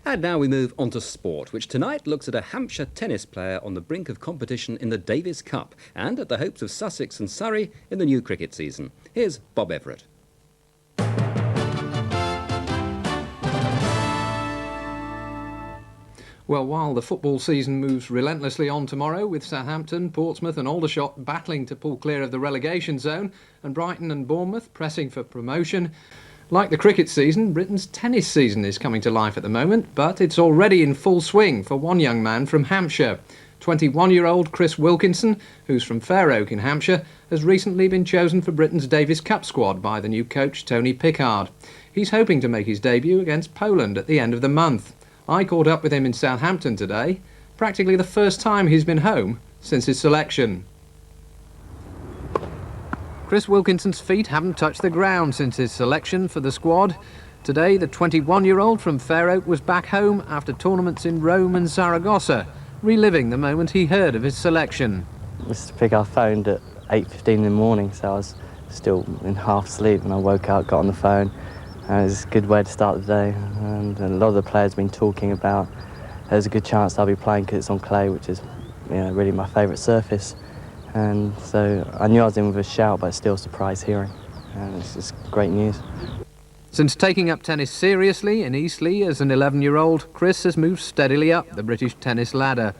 And now we move on to sport, which tonight looks at a Hampshire tennis player on the brink of competition in the Davis Cup and at the hopes of Sussex and Surrey in the new cricket season. Here's Bob Everett. Well, while the football season moves relentlessly on tomorrow, with Southampton, Portsmouth and Aldershot battling to pull clear of the relegation zone, and Brighton and Bournemouth pressing for promotion, like the cricket season, Britain's tennis season is coming to life at the moment, but it's already in full swing for one young man from Hampshire. 21-year-old Chris Wilkinson, who's from Fair Oak in Hampshire, has recently been chosen for Britain's Davis Cup squad by the new coach Tony Pickard. He's hoping to make his debut against Poland at the end of the month. I caught up with him in Southampton today, practically the first time he's been home since his selection. Chris Wilkinson's feet haven't touched the ground since his selection for the squad. Today, the 21-year-old from Fair Oak was back home after tournaments in Rome and Zaragoza, reliving the moment he heard of his selection. Mr. Pickard phoned at 8:15 in the morning, so I was still in half sleep when I woke up, got on the phone. It was a good way to start the day, and a lot of the players have been talking about there's a good chance I'll be playing because it's on clay, which is really my favourite surface. And so I knew I was in with a shout, but still surprised hearing. And it's just great news. Since taking up tennis seriously in Eastleigh as an 11-year-old, Chris has moved steadily up the British tennis ladder.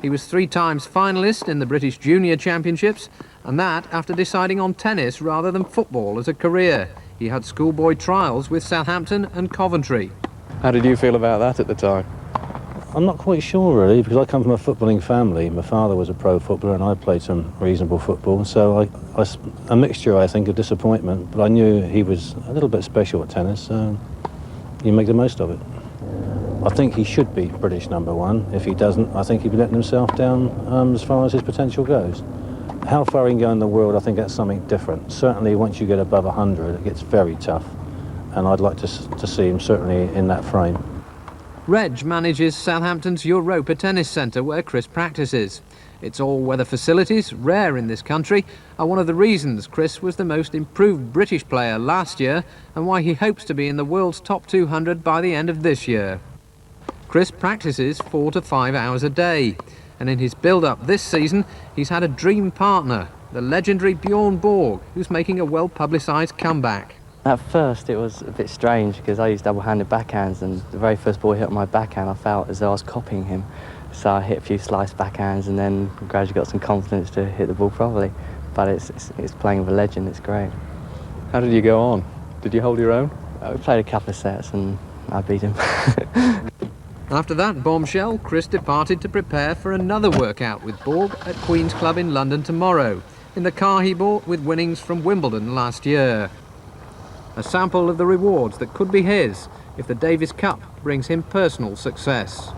He was 3 times finalist in the British Junior Championships, and that after deciding on tennis rather than football as a career. He had schoolboy trials with Southampton and Coventry. How did you feel about that at the time? I'm not quite sure really, because I come from a footballing family. My father was a pro footballer and I played some reasonable football, so a mixture, I think, of disappointment, but I knew he was a little bit special at tennis, so you make the most of it. I think he should be British #1. If he doesn't, I think he'd be letting himself down as far as his potential goes. How far he can go in the world, I think that's something different. Certainly once you get above 100, it gets very tough, and I'd like to see him certainly in that frame. Reg manages Southampton's Europa tennis centre where Chris practices. Its all-weather facilities, rare in this country, are one of the reasons Chris was the most improved British player last year and why he hopes to be in the world's top 200 by the end of this year. Chris practices 4 to 5 hours a day, and in his build-up this season he's had a dream partner, the legendary Bjorn Borg, who's making a well-publicised comeback. At first it was a bit strange because I used double-handed backhands, and the very first ball hit on my backhand I felt as though I was copying him. So I hit a few slice backhands and then gradually got some confidence to hit the ball properly. But it's playing with a legend, it's great. How did you go on? Did you hold your own? We played a couple of sets and I beat him. After that bombshell, Chris departed to prepare for another workout with Borg at Queen's Club in London tomorrow, in the car he bought with winnings from Wimbledon last year. A sample of the rewards that could be his if the Davis Cup brings him personal success.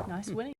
Nice winning.